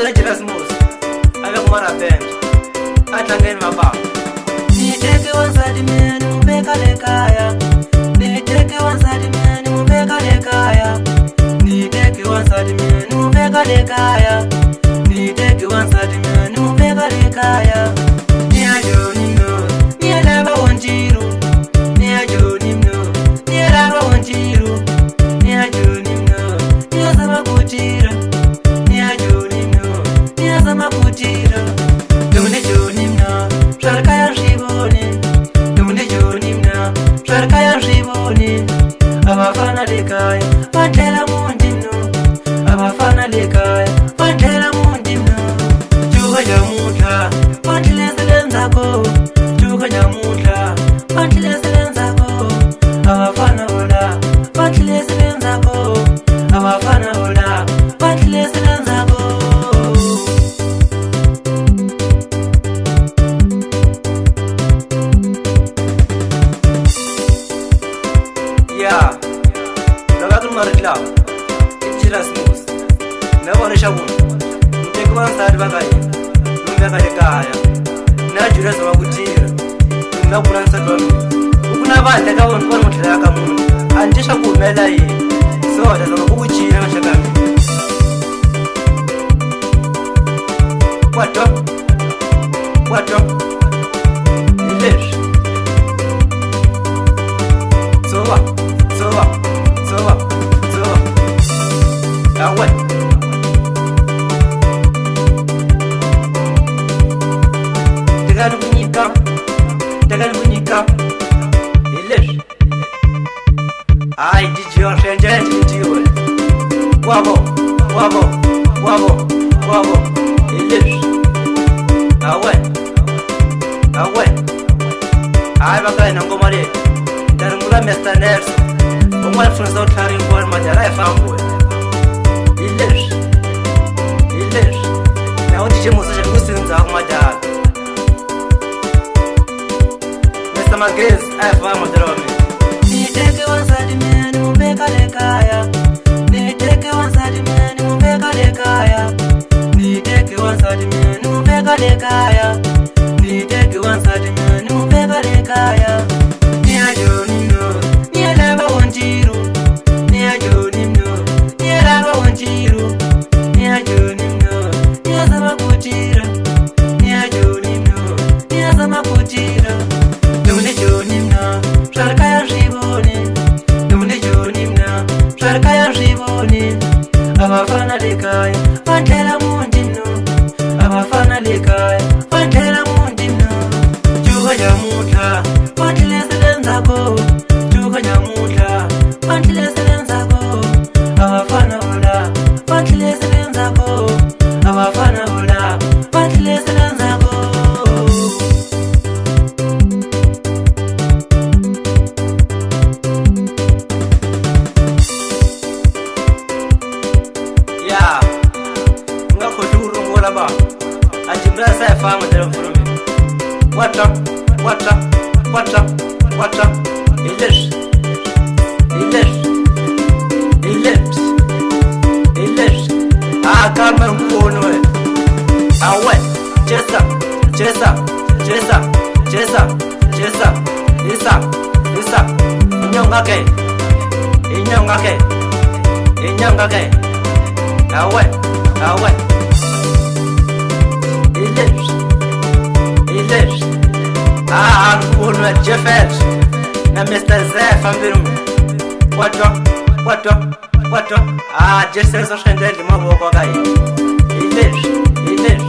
Ela tira smooth. Ave kumara band. Atlangeni mababa. Niteke wansadi meni mubeka lekaya. Niteke wansadi meni mubeka lekaya. Niteke wansadi meni mubeka lekaya. Niteke wansadi meni mubeka lekaya. Nia Joni no, nia lava wanjiru. Nia Joni no, nia lava wanjiru. Nia Joni no, nia sama kutira. Nia Joni no, nia sama kutira. Dumne Joni no, sharkaya shiboni. Dumne Joni no, sharkaya shiboni. Abafana lekaya, pantela mundino. Abafana lekaya, pantela mundino. Juga jamuta, pantela selenzako. Juga jamuta, pantela selenzako. Abafana ola, pantela selenzako. Abafana ola, pantela selenzako. Yeah, Dagatu Marikla, Ichira smooth. Never Shabun. Take one side bagay. Number Kaya. Najura Samagutir. Napuran Sakon. Ukunava and the government one with Rakamun. And Jishaku Melai. So there's a Uchi and Shagami. What up? What up? English. So what? So what? So what? So what? Now what? Tegan Bunika, English. I did your change into you. Wabo, wabo, wabo, wabo, English. Now what? Now what? I'm a guy in Angomari. Tarangula Mr. Nelson. One friends out carrying one my life family. English. English. Now did you must have listened to my dad? Mr. Magriz, I found the room. Niteke wansadi meni mubeka lekaya. Niteke wansadi meni mubeka lekaya. Niteke wansadi meni mubeka lekaya. Niteke wansadi meni mubeka lekaya. Nia Joni no, nia lava wanjiru. Nia Joni no, nia lava wanjiru. Nia Joni no, nia sama kutira. Nia Joni no, nia sama kutira. Dumne Joni no, sharkaya shiboni. Dumne Joni no, sharkaya shiboni. Abafana lekaya, pantela mundino. Abafana lekaya, pantela mundino. Juga jamuta, pantela selenzako. Juga jamuta, pantela selenzako. Abafana ola, pantela selenzako. Abafana ola, pantela selenzako. Yeah, nga khoduru ngola ba. Ajimra sa fama dero from me. What up? What up? What up? What up? English. English. English. English. Ah, Carmen Kuno. Ah, what? Jessa. Jessa. Jessa. Jessa. Jessa. Lisa. Lisa. Inyongake. Inyongake. Inyongake. Ah, what? Ah, what? English. English. Ah, Kuno Jeffers. Na Mr. Zef ambirum. What up? What up? What up? Ah, just as a shandel maboko guy. English. English.